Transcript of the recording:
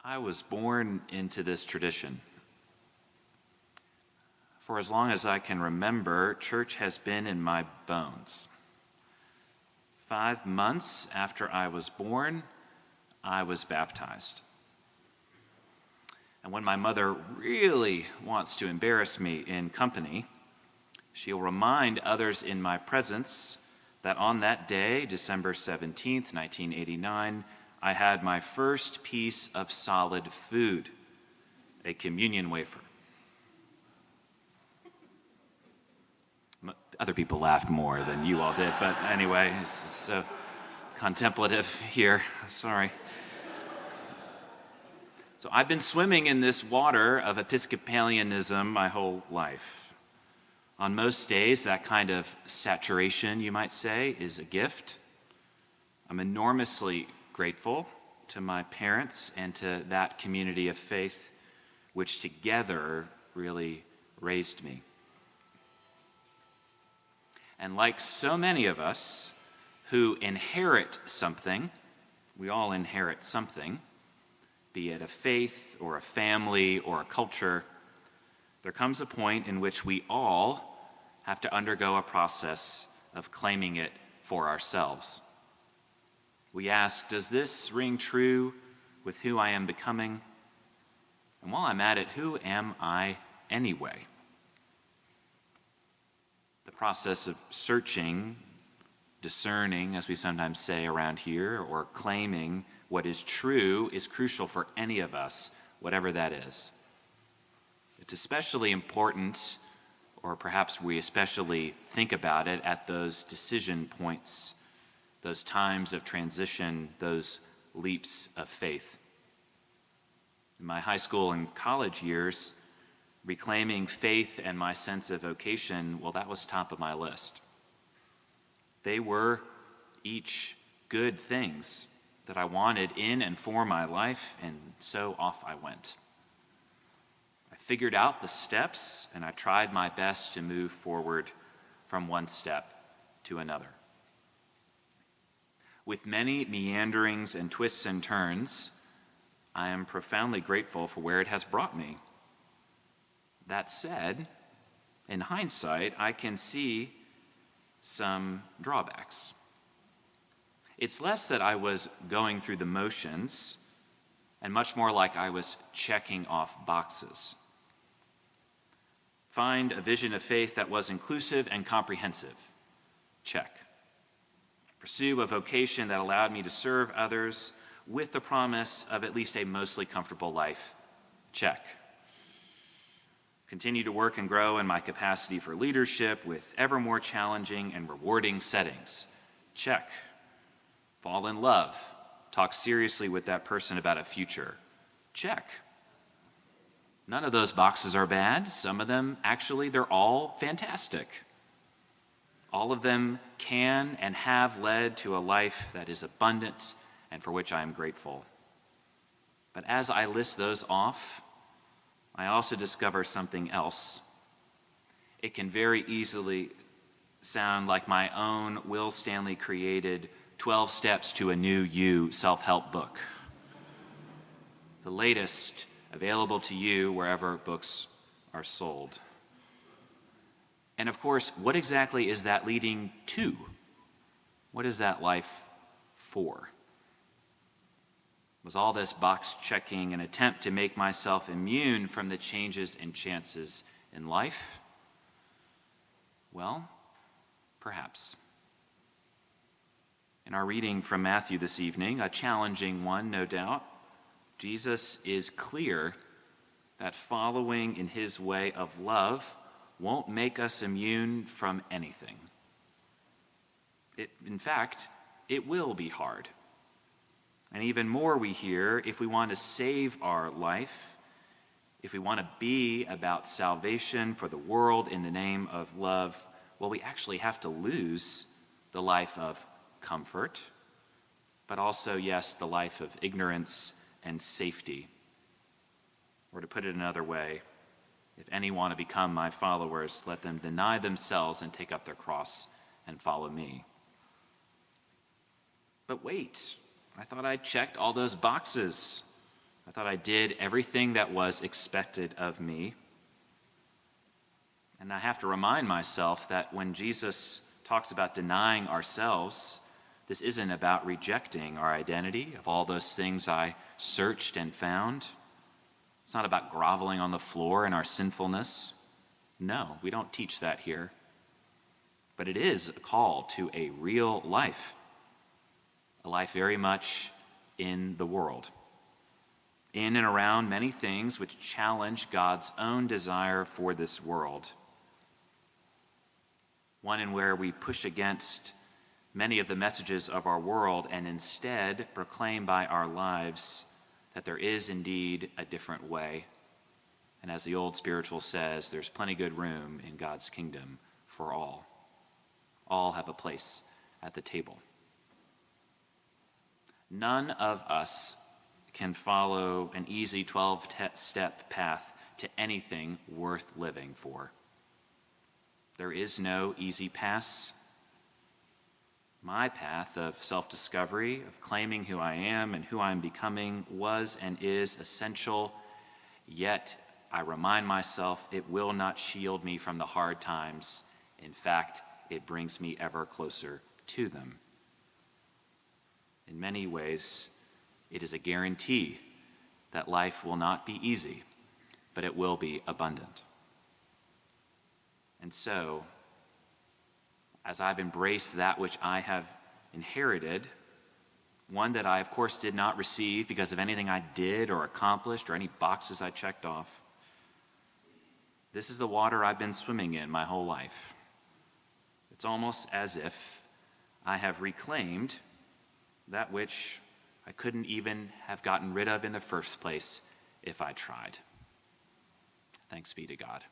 I was born into this tradition. For as long as I can remember, church has been in my bones. 5 months after I was born, I was baptized. And when my mother really wants to embarrass me in company, she'll remind others in my presence that on that day, December 17th, 1989, I had my first piece of solid food, a communion wafer. Other people laughed more than you all did, but anyway, it's so contemplative here. Sorry. So I've been swimming in this water of Episcopalianism my whole life. On most days, that kind of saturation, you might say, is a gift. I'm enormously grateful to my parents and to that community of faith, which together really raised me. And like so many of us who inherit something, we all inherit something, be it a faith or a family or a culture, there comes a point in which we all have to undergo a process of claiming it for ourselves. We ask, does this ring true with who I am becoming? And while I'm at it, who am I anyway? The process of searching, discerning, as we sometimes say around here, or claiming what is true is crucial for any of us, whatever that is. It's especially important, or perhaps we especially think about it at those decision points, those times of transition, those leaps of faith. In my high school and college years, reclaiming faith and my sense of vocation, well, that was top of my list. They were each good things that I wanted in and for my life, and so off I went. I figured out the steps, and I tried my best to move forward from one step to another. With many meanderings and twists and turns, I am profoundly grateful for where it has brought me. That said, in hindsight, I can see some drawbacks. It's less that I was going through the motions, and much more like I was checking off boxes. Find a vision of faith that was inclusive and comprehensive. Check. Pursue a vocation that allowed me to serve others with the promise of at least a mostly comfortable life. Check. Continue to work and grow in my capacity for leadership with ever more challenging and rewarding settings. Check. Fall in love. Talk seriously with that person about a future. Check. None of those boxes are bad. Some of them, actually, they're all fantastic. All of them can and have led to a life that is abundant and for which I am grateful. But as I list those off, I also discover something else. It can very easily sound like my own Will Stanley created 12 Steps to a New You self-help book. The latest available to you wherever books are sold. And of course, what exactly is that leading to? What is that life for? Was all this box checking an attempt to make myself immune from the changes and chances in life? Well, perhaps. In our reading from Matthew this evening, a challenging one, no doubt, Jesus is clear that following in his way of love won't make us immune from anything. In fact, it will be hard. And even more we hear, if we want to save our life, if we want to be about salvation for the world in the name of love, well, we actually have to lose the life of comfort, but also, yes, the life of ignorance and safety. Or to put it another way, if any want to become my followers, let them deny themselves and take up their cross and follow me. But wait, I thought I checked all those boxes. I thought I did everything that was expected of me. And I have to remind myself that when Jesus talks about denying ourselves, this isn't about rejecting our identity of all those things I searched and found. It's not about groveling on the floor in our sinfulness. No, we don't teach that here. But it is a call to a real life, a life very much in the world, in and around many things which challenge God's own desire for this world. One in where we push against many of the messages of our world and instead proclaim by our lives that there is indeed a different way. And as the old spiritual says, there's plenty good room in God's kingdom for all. All have a place at the table. None of us can follow an easy 12-step path to anything worth living for. There is no easy pass. My path of self-discovery, of claiming who I am and who I'm becoming, was and is essential, yet I remind myself it will not shield me from the hard times. In fact, it brings me ever closer to them. In many ways, it is a guarantee that life will not be easy, but it will be abundant. And so, as I've embraced that which I have inherited, one that I, of course, did not receive because of anything I did or accomplished or any boxes I checked off, this is the water I've been swimming in my whole life. It's almost as if I have reclaimed that which I couldn't even have gotten rid of in the first place if I tried. Thanks be to God.